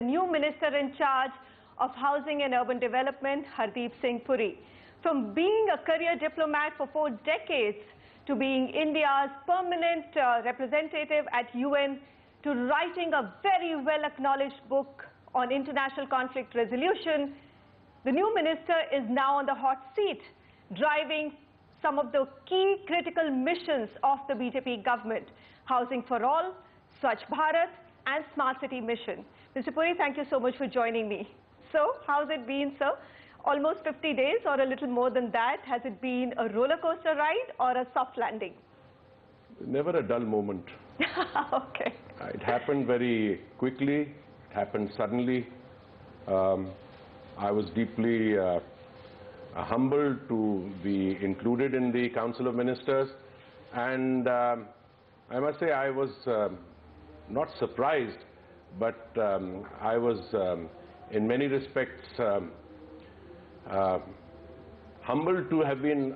New Minister in charge of Housing and Urban Development, Puri. From being a career diplomat for 4 decades to being India's permanent representative at UN to writing a very well-acknowledged book on international conflict resolution, the new minister is now on the hot seat, driving some of the key critical missions of the BJP government: Housing for All, Swachh Bharat and Smart City Mission. Mr. Puri, thank you so much for joining me. So, how's it been, sir? Almost 50 days or a little more than that. Has it been a roller coaster ride or a soft landing? Never a dull moment. Okay. It happened very quickly. It happened suddenly. I was deeply humbled to be included in the Council of Ministers, and I must say I was not surprised, but I was in many respects humbled to have been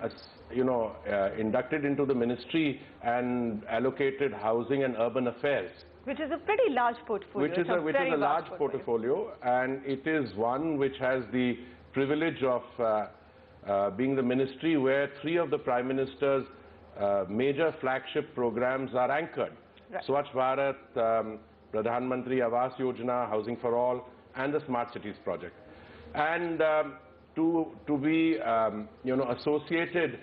inducted into the ministry and allocated housing and urban affairs. Which is a pretty large portfolio. Which is a large portfolio, and it is one which has the privilege of being the ministry where 3 of the Prime Minister's major flagship programs are anchored. Right. Swachh Bharat, Pradhan Mantri Awas Yojana, Housing for All, and the Smart Cities project. And to be associated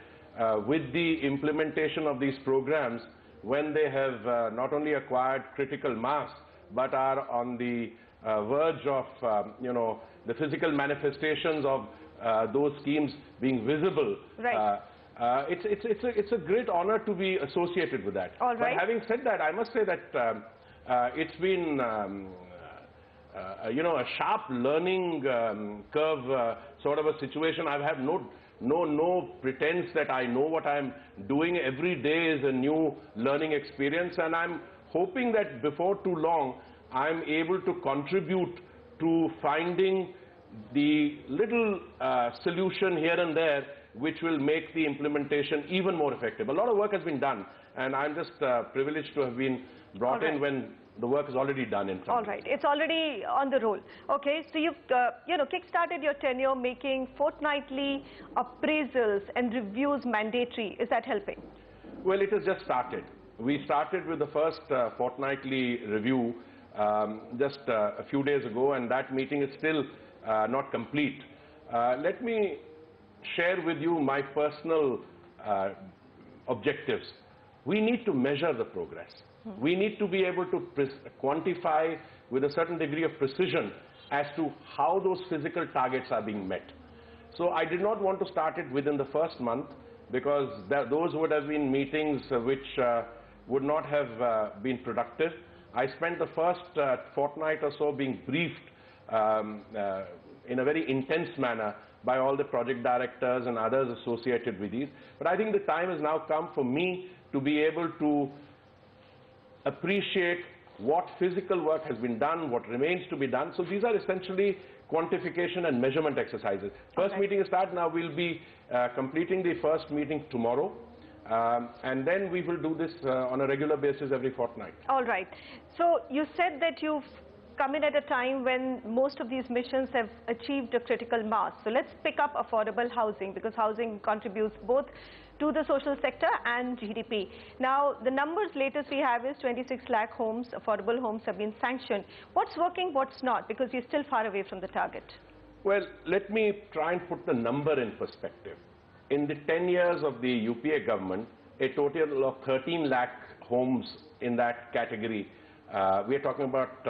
with the implementation of these programs when they have not only acquired critical mass but are on the verge of the physical manifestations of those schemes being visible. Right. It's a great honor to be associated with that. All right. But having said that, I must say that it's been a sharp learning curve sort of a situation. I have no pretense that I know what I'm doing. Every day is a new learning experience, and I'm hoping that before too long I'm able to contribute to finding the little solution here and there which will make the implementation even more effective. A lot of work has been done, and I'm just privileged to have been brought in when the work is already done in front. All right, it's already on the roll. Okay, so you've kick-started your tenure making fortnightly appraisals and reviews mandatory. Is that helping? Well, it has just started. We started with the first fortnightly review just a few days ago, and that meeting is still not complete. Let me share with you my personal objectives. We need to measure the progress. We need to be able to quantify with a certain degree of precision as to how those physical targets are being met. So I did not want to start it within the first month, because those would have been meetings which would not have been productive. I spent the first fortnight or so being briefed in a very intense manner by all the project directors and others associated with these. But I think the time has now come for me to be able to appreciate what physical work has been done, what remains to be done. So these are essentially quantification and measurement exercises. First meeting is started. Now we'll be completing the first meeting tomorrow. And then we will do this on a regular basis every fortnight. All right. So you said that you've come in at a time when most of these missions have achieved a critical mass. So let's pick up affordable housing, because housing contributes both to the social sector and GDP. Now, the numbers latest we have is 26 lakh homes, affordable homes have been sanctioned. What's working, what's not? Because you're still far away from the target. Well, let me try and put the number in perspective. In the 10 years of the UPA government, a total of 13 lakh homes in that category. We are talking about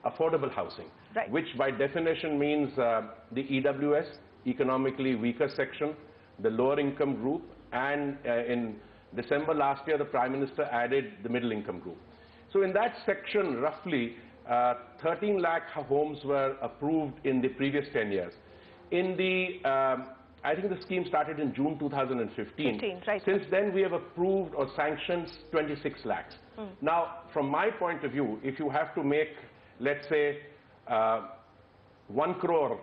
affordable housing, right, which by definition means the EWS, economically weaker section, the lower income group, and in December last year the Prime Minister added the middle income group. So in that section, roughly 13 lakh homes were approved in the previous 10 years. In the I think the scheme started in June 2015. Right. Since then we have approved or sanctioned 26 lakhs. Now, from my point of view, if you have to make, let's say, 1 crore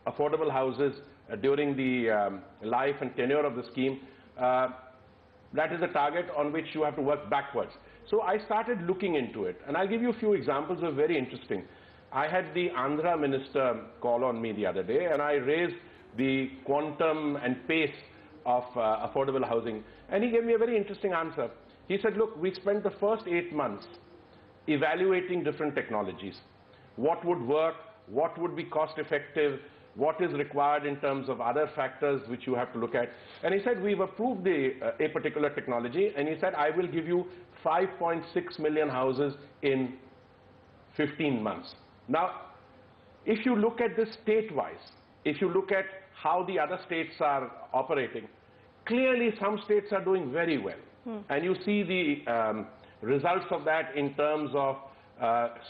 affordable houses during the life and tenure of the scheme, that is the target on which you have to work backwards. So I started looking into it, and I'll give you a few examples of very interesting. I had the Andhra minister call on me the other day, and I raised the quantum and pace of affordable housing. And he gave me a very interesting answer. He said, look, we spent the first 8 months evaluating different technologies. What would work, what would be cost effective, what is required in terms of other factors which you have to look at. And he said, we've approved a particular technology, and he said, I will give you 5.6 million houses in 15 months. Now, if you look at this state-wise, if you look at how the other states are operating, clearly some states are doing very well. And you see the results of that in terms of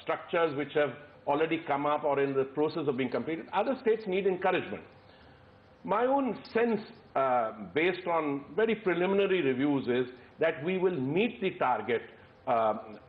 structures which have already come up or in the process of being completed. Other states need encouragement. My own sense, based on very preliminary reviews, is that we will meet the target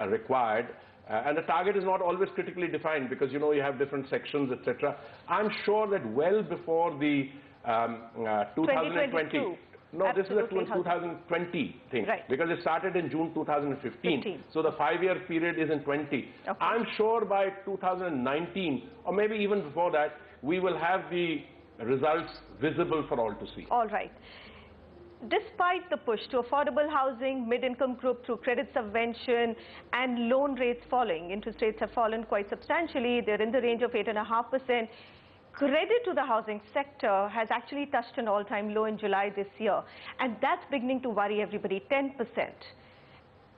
required. And the target is not always critically defined because, you know, you have different sections, etc. I'm sure that well before the 2020. No, absolutely. This is a 2020 thing, right, because it started in June 2015. So the 5-year period is in 20. Okay. I'm sure by 2019, or maybe even before that, we will have the results visible for all to see. All right. Despite the push to affordable housing, mid-income group through credit subvention and loan rates falling, interest rates have fallen quite substantially. They're in the range of 8.5%. Credit to the housing sector has actually touched an all-time low in July this year, and that's beginning to worry everybody, 10%.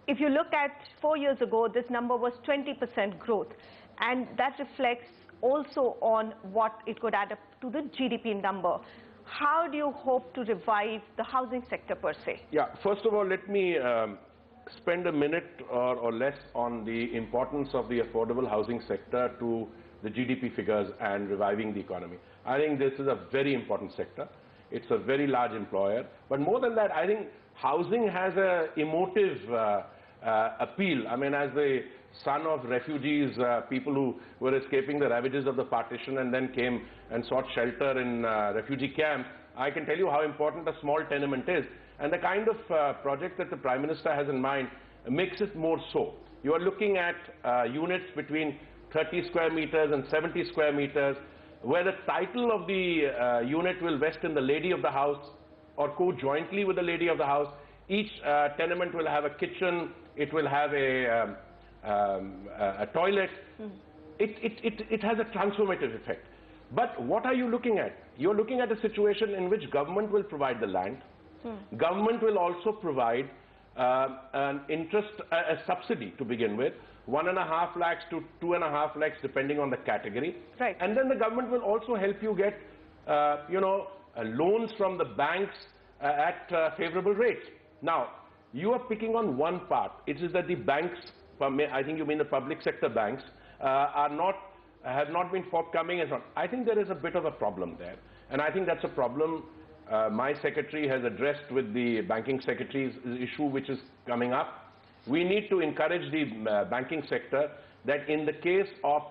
If you look at 4 years ago, this number was 20% growth, and that reflects also on what it could add up to the GDP number. How do you hope to revive the housing sector per se? Yeah, first of all, let me spend a minute or less on the importance of the affordable housing sector to the GDP figures and reviving the economy. I think this is a very important sector. It's a very large employer. But more than that, I think housing has an emotive appeal. I mean, as the son of refugees, people who were escaping the ravages of the partition and then came and sought shelter in refugee camps, I can tell you how important a small tenement is. And the kind of project that the Prime Minister has in mind makes it more so. You are looking at units between 30 square meters and 70 square meters, where the title of the unit will vest in the lady of the house or co-jointly with the lady of the house. Each tenement will have a kitchen, it will have a toilet. It has a transformative effect. But what are you looking at? You're looking at a situation in which government will provide the land. Government will also provide an interest, a subsidy to begin with, 1.5 lakhs to 2.5 lakhs depending on the category. Right. And then the government will also help you get, loans from the banks at favorable rates. Now, you are picking on one part. It is that the banks, I think you mean the public sector banks, have not been forthcoming and so on. I think there is a bit of a problem there. And I think that's a problem my secretary has addressed with the banking secretary's issue which is coming up. We need to encourage the banking sector that in the case of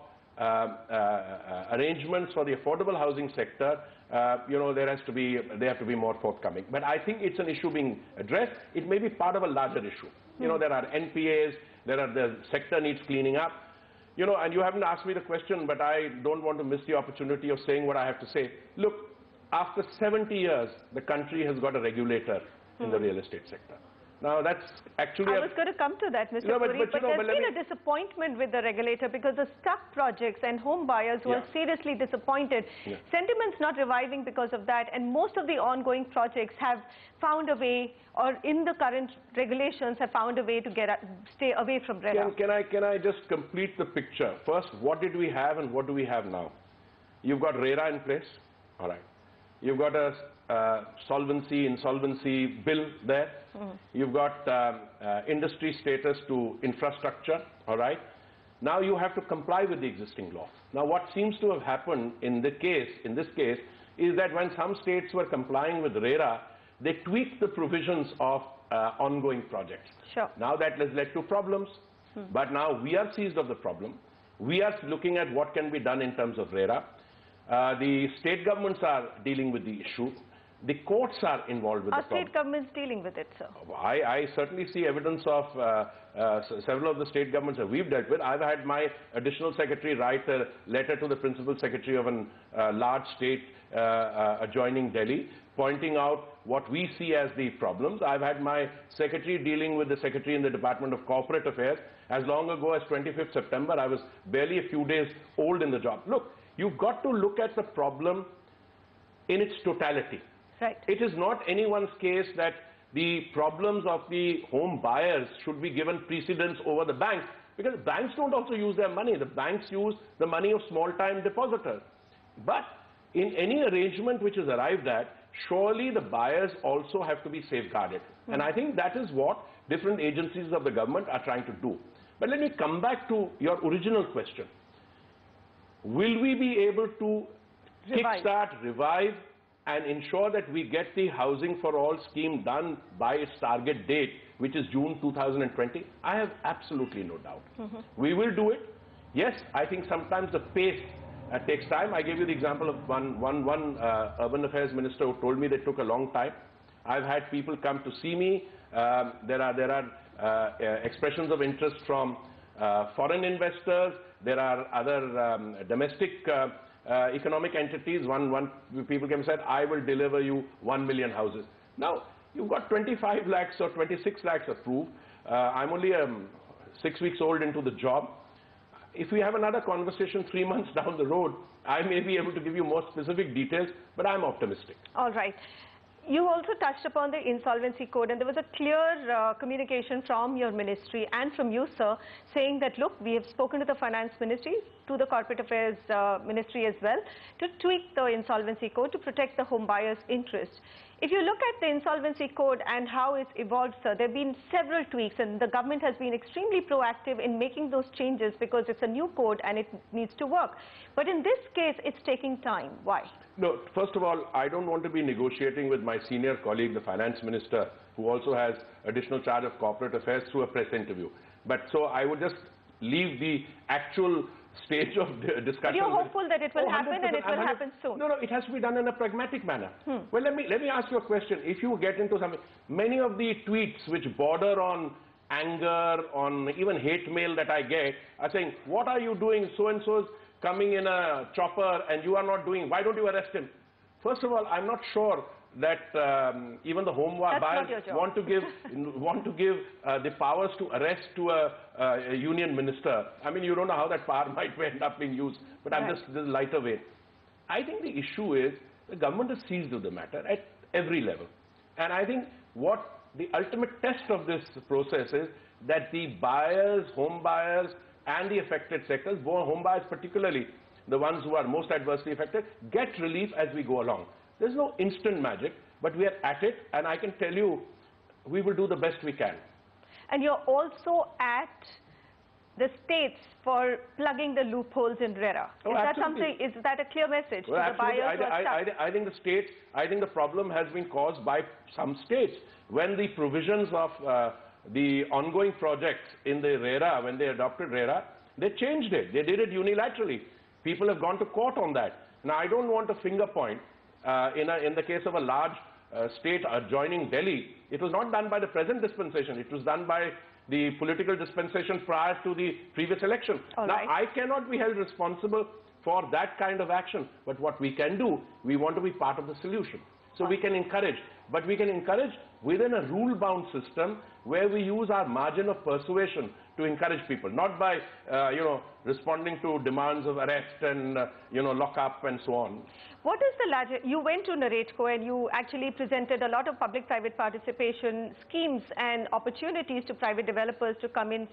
arrangements for the affordable housing sector, they have to be more forthcoming. But I think it's an issue being addressed. It may be part of a larger issue. There are NPAs, the sector needs cleaning up. And you haven't asked me the question, but I don't want to miss the opportunity of saying what I have to say. Look, after 70 years, the country has got a regulator in the real estate sector. Now, that's actually... I was going to come to that, Mr. Puri, but there's been a disappointment with the regulator because the stuck projects and home buyers were seriously disappointed. Sentiment's not reviving because of that, and most of the ongoing projects have found a way, or in the current regulations, have found a way to stay away from RERA. Can I just complete the picture? First, what did we have and what do we have now? You've got RERA in place, all right. You've got a insolvency bill there. You've got industry status to infrastructure, all right. Now you have to comply with the existing law. Now what seems to have happened in this case, is that when some states were complying with RERA, they tweaked the provisions of ongoing projects. Sure. Now that has led to problems, but now we are seized of the problem. We are looking at what can be done in terms of RERA. The state governments are dealing with the issue. The courts are involved with the problem. Are state governments dealing with it, sir? I certainly see evidence of several of the state governments that we've dealt with. I've had my additional secretary write a letter to the principal secretary of a large state adjoining Delhi, pointing out what we see as the problems. I've had my secretary dealing with the secretary in the Department of Corporate Affairs. As long ago as 25th September, I was barely a few days old in the job. Look, you've got to look at the problem in its totality. Right. It is not anyone's case that the problems of the home buyers should be given precedence over the banks, because banks don't also use their money. The banks use the money of small-time depositors. But in any arrangement which is arrived at, surely the buyers also have to be safeguarded. And I think that is what different agencies of the government are trying to do. But let me come back to your original question. Will we be able to kickstart, revive, and ensure that we get the Housing for All scheme done by its target date, which is June 2020? I have absolutely no doubt. We will do it. Yes, I think sometimes the pace takes time. I gave you the example of one urban affairs minister who told me that it took a long time. I've had people come to see me. There are expressions of interest from foreign investors. There are other domestic economic entities. People came and said, I will deliver you 1 million houses. Now, you've got 25 lakhs or 26 lakhs approved. I'm only 6 weeks old into the job. If we have another conversation 3 months down the road, I may be able to give you more specific details, but I'm optimistic. All right. You also touched upon the insolvency code, and there was a clear communication from your ministry and from you, sir, saying that, look, we have spoken to the finance ministry, to the corporate affairs ministry as well, to tweak the insolvency code to protect the home buyers' interest. If you look at the insolvency code and how it's evolved, sir, there have been several tweaks, and the government has been extremely proactive in making those changes because it's a new code and it needs to work. But in this case, it's taking time. Why? No, first of all, I don't want to be negotiating with my senior colleague, the finance minister, who also has additional charge of corporate affairs, through a press interview. But so I would just leave the actual stage of discussion. But you're hopeful that it will happen, and it will happen soon. No, it has to be done in a pragmatic manner. Well, let me ask you a question. If you get into something, many of the tweets which border on anger, on even hate mail that I get, are saying, what are you doing? So-and-so's coming in a chopper and you are not doing, why don't you arrest him? First of all, I'm not sure that even the home buyers want to give the powers to arrest to a union minister. I mean, you don't know how that power might end up being used, but I'm just this lighter way. I think the issue is the government is seized of the matter at every level. And I think what the ultimate test of this process is that the buyers, home buyers, and the affected sectors, home buyers particularly, the ones who are most adversely affected, get relief as we go along. There's no instant magic, but we are at it, and I can tell you, we will do the best we can. And you're also at the states for plugging the loopholes in RERA. Is that a clear message to the buyers who are stuck? I think the problem has been caused by some states. When the provisions of the ongoing projects in the RERA, when they adopted RERA, they changed it. They did it unilaterally. People have gone to court on that. Now, I don't want to finger point. In the case of a large state adjoining Delhi, it was not done by the present dispensation. It was done by the political dispensation prior to the previous election. I cannot be held responsible for that kind of action. But what we can do, we want to be part of the solution. So we can encourage. But we can encourage within a rule-bound system where we use our margin of persuasion to encourage people, not by, responding to demands of arrest and, lock up and so on. What is the larger, you went to Nareshko and you actually presented a lot of public-private participation schemes and opportunities to private developers to come in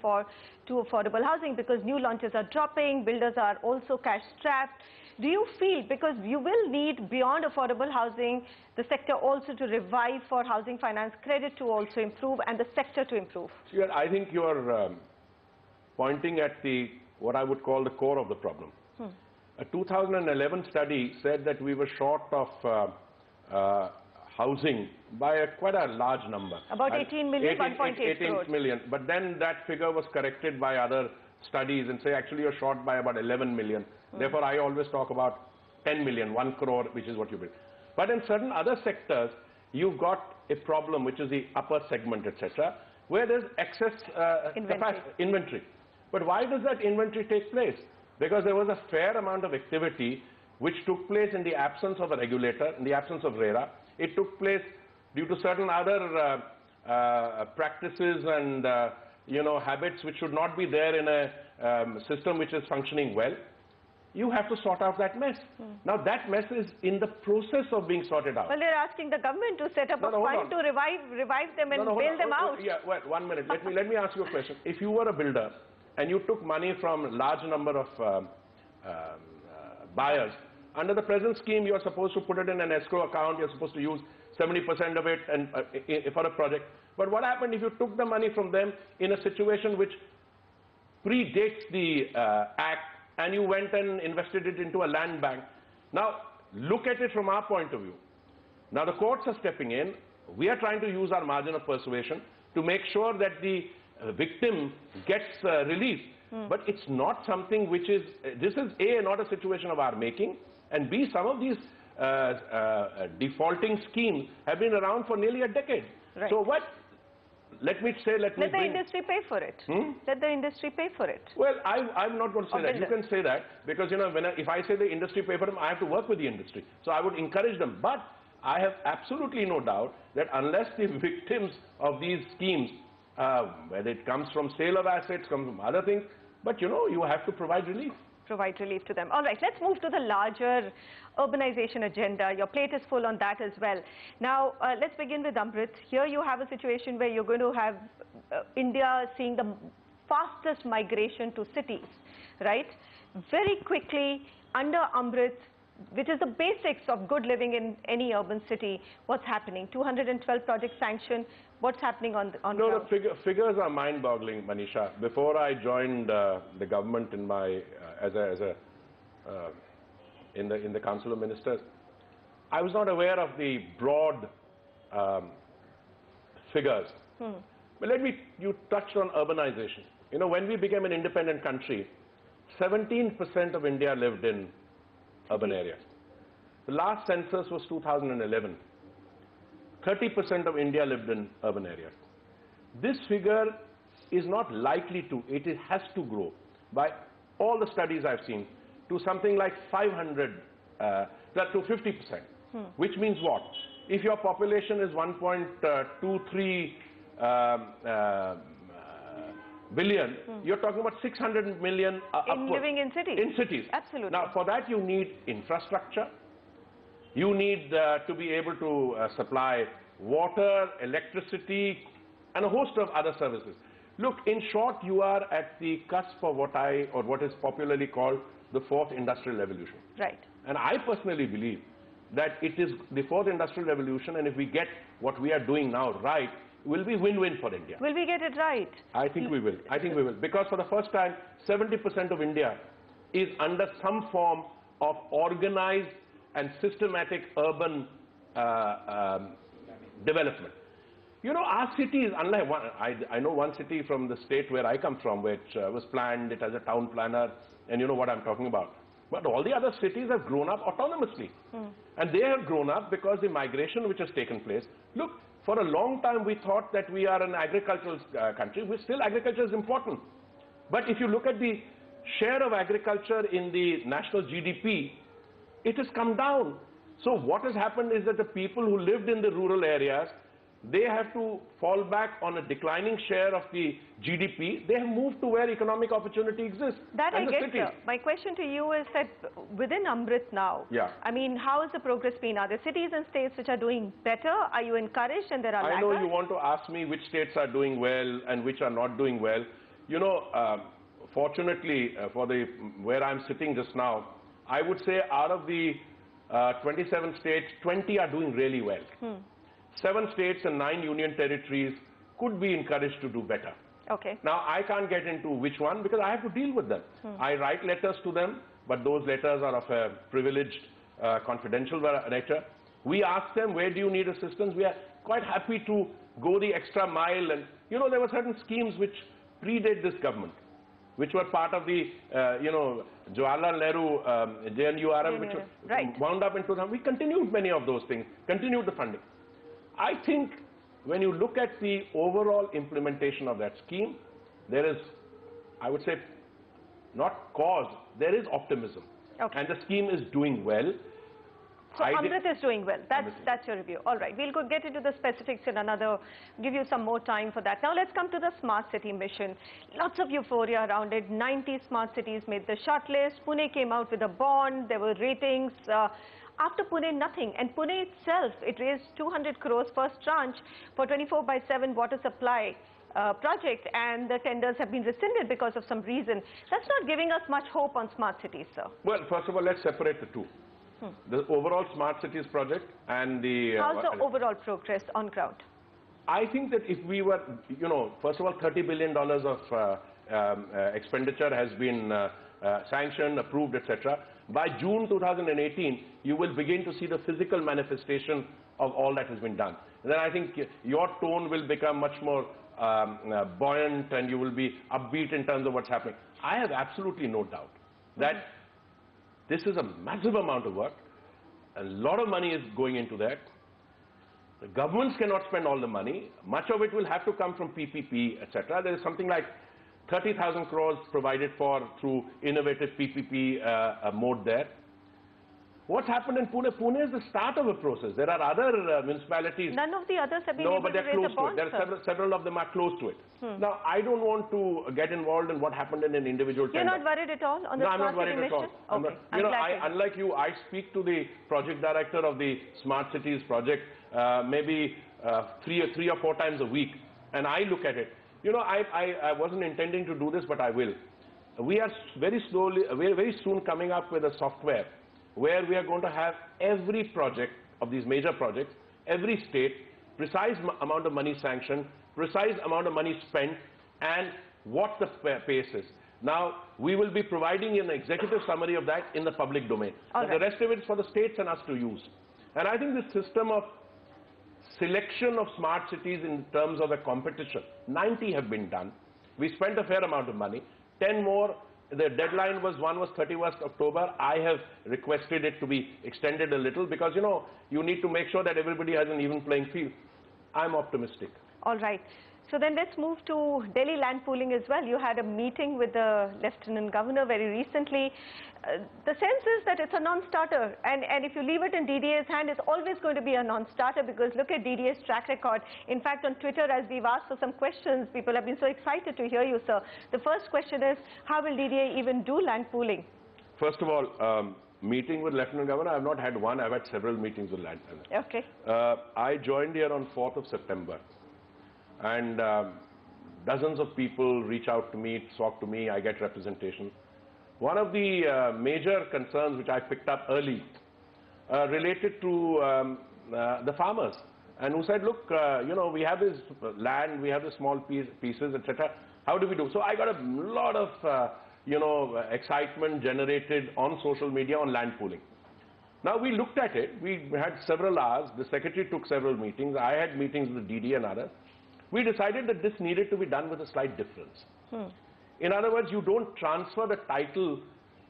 to affordable housing, because new launches are dropping, builders are also cash-strapped. Do you feel, because you will need beyond affordable housing, the sector also to revive for housing finance credit to also improve and the sector to improve? I think you're pointing at what I would call the core of the problem. A 2011 study said that we were short of housing by quite a large number. About 18 million, 1.8 crores. Million. But then that figure was corrected by other studies and say actually you're short by about 11 million. Therefore, I always talk about 10 million, 1 crore, which is what you build. But in certain other sectors, you've got a problem, which is the upper segment, etc., where there's excess inventory. But why does that inventory take place? Because there was a fair amount of activity which took place in the absence of a regulator, in the absence of RERA. It took place due to certain other practices and habits which should not be there in a system which is functioning well. You have to sort out that mess. Now that mess is in the process of being sorted out. Well, they're asking the government to set up a fund to revive them and bail them out. Yeah, well, 1 minute. Let me ask you a question. If you were a builder and you took money from a large number of buyers, under the present scheme, you're supposed to put it in an escrow account. You're supposed to use 70% of it and for a project. But what happened if you took the money from them in a situation which predates the act, and you went and invested it into a land bank? Now, look at it from our point of view. Now, the courts are stepping in. We are trying to use our margin of persuasion to make sure that the victim gets relief. But it's not something which is, this is A, not a situation of our making, and B, some of these defaulting schemes have been around for nearly a decade. Right. So what? Let the industry pay for it. Let the industry pay for it. Well, I'm not going to say that. You can say that because, if I say the industry pay for them, I have to work with the industry. So I would encourage them. But I have absolutely no doubt that unless the victims of these schemes, whether it comes from sale of assets, comes from other things, but you have to provide relief. Provide relief to them. All right, let's move to the larger urbanization agenda. Your plate is full on that as well. Now, let's begin with Amrit. Here you have a situation where you're going to have India seeing the fastest migration to cities, right? Very quickly, under Amrit, which is the basics of good living in any urban city, what's happening? 212 projects sanctioned. What's happening on No, ground? the figures are mind-boggling, Manisha. Before I joined the government in my in the Council of Ministers, I was not aware of the broad figures. But you touched on urbanization. When we became an independent country, 17% of India lived in urban areas. The last census was 2011. 30% of India lived in urban areas. This figure is not likely to, it has to grow by all the studies I've seen to something like 500, to 50%. Which means what? If your population is 1.23 billion, you're talking about 600 million living in cities. In cities. Absolutely. Now, for that you need infrastructure. You need to be able to supply water, electricity, and a host of other services. Look, in short, you are at the cusp of what is popularly called the fourth industrial revolution. Right. And I personally believe that it is the fourth industrial revolution, and if we get what we are doing now right, it will be win-win for India. Will we get it right? I think we will. I think we will. Because for the first time, 70% of India is under some form of organized and systematic urban development. Our cities, unlike I know one city from the state where I come from, which was planned, it has a town planner, and you know what I'm talking about. But all the other cities have grown up autonomously. And they have grown up because the migration which has taken place. Look, for a long time we thought that we are an agricultural country. Still, agriculture is important. But if you look at the share of agriculture in the national GDP, it has come down. So what has happened is that the people who lived in the rural areas, they have to fall back on a declining share of the GDP. They have moved to where economic opportunity exists. That I get, sir. My question to you is that within Amrit now, I mean, how has the progress been? Are there cities and states which are doing better? Are you encouraged and there are laggards? I know you want to ask me which states are doing well and which are not doing well. Fortunately, where I'm sitting just now, I would say out of the 27 states, 20 are doing really well. 7 states and 9 union territories could be encouraged to do better. Okay. Now, I can't get into which one because I have to deal with them. I write letters to them, but those letters are of a privileged, confidential nature. We ask them, where do you need assistance? We are quite happy to go the extra mile. And, there were certain schemes which predate this government. which were part of the, Jawaharlal Nehru JNURM, which right. wound up in 2000. We continued many of those things, continued the funding. I think when you look at the overall implementation of that scheme, there is, I would say, not cause, there is optimism. Okay. And the scheme is doing well. So Amrit is doing well. That's your review. All right. We'll get into the specifics in another, give you some more time for that. Now let's come to the smart city mission. Lots of euphoria around it. 90 smart cities made the shortlist. Pune came out with a bond. There were ratings. After Pune, nothing. And Pune itself, it raised 200 crores first tranche for 24/7 water supply project, and the tenders have been rescinded because of some reason. That's not giving us much hope on smart cities, sir. Well, first of all, let's separate the two. The overall smart cities project and the... How's the overall progress on ground? I think that if we were, first of all, $30 billion of expenditure has been sanctioned, approved, etc. By June 2018, you will begin to see the physical manifestation of all that has been done. And then I think your tone will become much more buoyant, and you will be upbeat in terms of what's happening. I have absolutely no doubt that this is a massive amount of work. A lot of money is going into that. The governments cannot spend all the money. Much of it will have to come from PPP, etc. There is something like 30,000 crores provided for through innovative PPP mode there. What's happened in Pune? Pune is the start of a process. There are other municipalities. None of the others have been able to raise a bond, No, but they're close to it. Several of them are close to it. Now, I don't want to get involved in what happened in an individual tender. You're not worried at all on the smart city mission? I'm not worried at all. Unlike you, I speak to the project director of the Smart Cities project maybe three or four times a week, and I look at it. I wasn't intending to do this, but I will. We are very soon coming up with a software where we are going to have every project of these major projects, every state, precise amount of money sanctioned, precise amount of money spent, and what the pace is. Now, we will be providing an executive summary of that in the public domain. The rest of it is for the states and us to use. And I think this system of selection of smart cities in terms of a competition, 90 have been done. We spent a fair amount of money. 10 more. The deadline was 31st October. I have requested it to be extended a little because, you need to make sure that everybody has an even playing field. I'm optimistic. All right. So then let's move to Delhi land pooling as well. You had a meeting with the Lieutenant Governor very recently. The sense is that it's a non-starter, and if you leave it in DDA's hand, it's always going to be a non-starter, because look at DDA's track record. In fact, on Twitter, as we've asked for some questions, people have been so excited to hear you, sir. The first question is, how will DDA even do land pooling? First of all, meeting with Lieutenant Governor, I have not had one. I've had several meetings with land. Okay. I joined here on 4th of September. And dozens of people reach out to me, talk to me, I get representation. One of the major concerns which I picked up early related to the farmers, and who said, look, we have this land, we have the small pieces, etc. How do we do? So I got a lot of, excitement generated on social media on land pooling. Now, we looked at it. We had several hours. The secretary took several meetings. I had meetings with the DD and others. We decided that this needed to be done with a slight difference. In other words, you don't transfer the title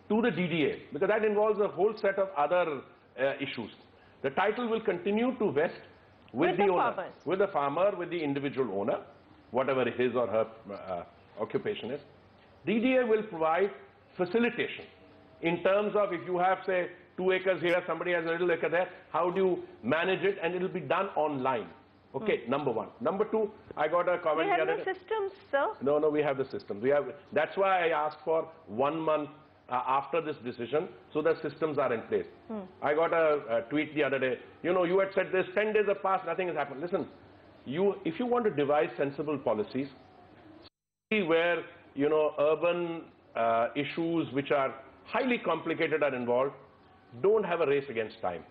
to the DDA, because that involves a whole set of other issues. The title will continue to vest with the owner, with the farmer, with the individual owner, whatever his or her occupation is. DDA will provide facilitation in terms of, if you have, say, 2 acres here, somebody has a little acre there, how do you manage it, and it will be done online. Okay, number one. Number two, I got a comment the other day. We have the systems, sir? No, we have the systems. That's why I asked for 1 month after this decision, so the systems are in place. I got a tweet the other day. You had said this, 10 days have passed, nothing has happened. Listen, if you want to devise sensible policies, see where, urban issues which are highly complicated are involved, don't have a race against time.